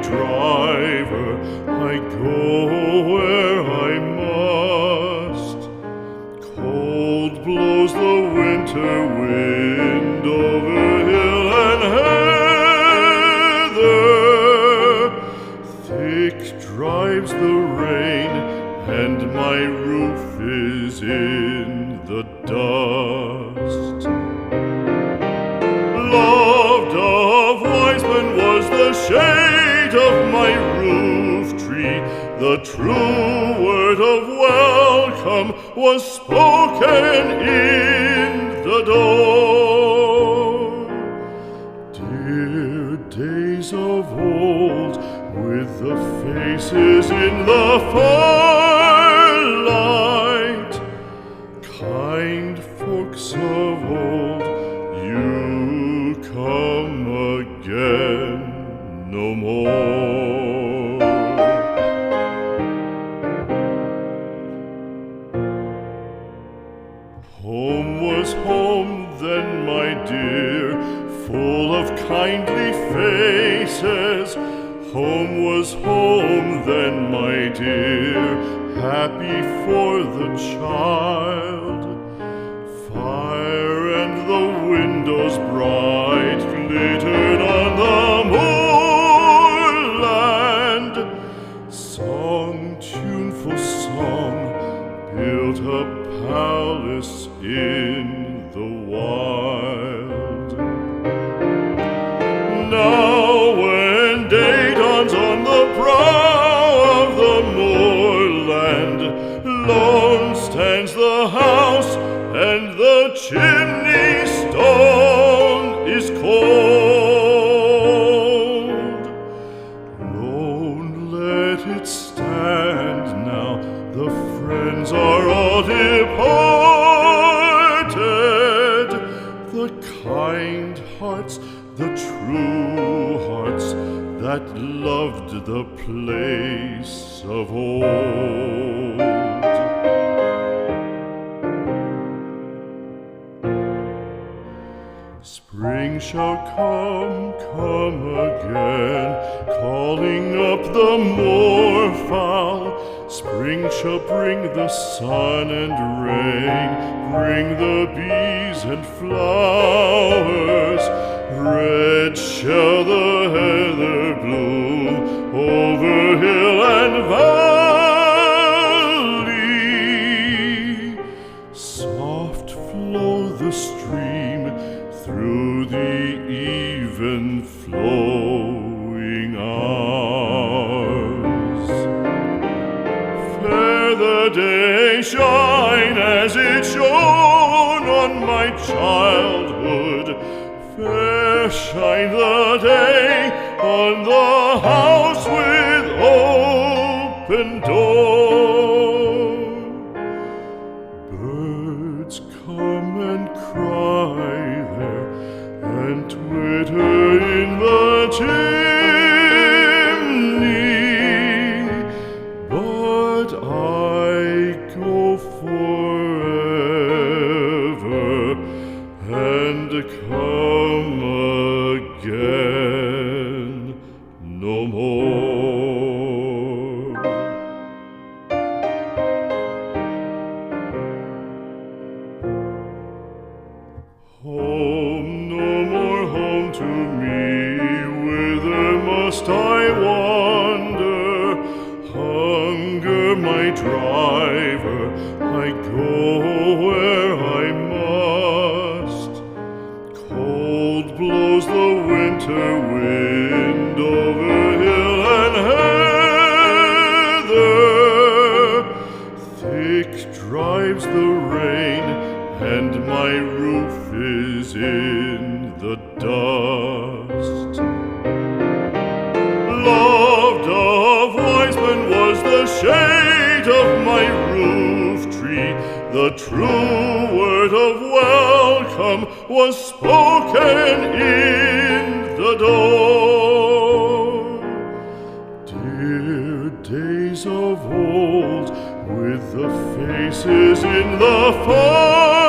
driver, I go where I must. Cold blows the winter wind over hill and heather. Thick drives the rain, and my roof is in the dust. Loved of wise men was the shade of my roof tree. The true word of welcome was spoken in the door. Dear days of old, with the faces in the firelight, kind folks of old, you come again no more. Home was home then, my dear, full of kindly faces. Home was home then, my dear, happy for the child. Fire and the windows bright glittered on the moorland. Song, tuneful song, built a palace in the wild. Now when day dawns on the brow of the moorland, lone stands the house, and the chimney stone is cold. Lone, let it stand now, the friends are all departed. The kind hearts, the true hearts, that loved the place of old. Spring shall come again, calling up the moorfowl. Spring shall bring the sun and rain, bring the bees and flowers. Red shall the heather bloom over hill and valley. Soft flow the stream through the even flowing hours. Fair the day shine as it shone on my childhood. Fair shine the day on the house with open door. Birds come and cry there, and twitter in the chimney, but I go forever and come again no more. Home, no more home to me, whither must I wander? Hunger, my driver, I go where I must. Cold blows the winter wind over hill and heather. Thick drives the rain, and my roof is in the dust. Loved of wise men was the shade of my roof tree. The true word of welcome was spoken in the door. Dear days of old, with the faces in the fire,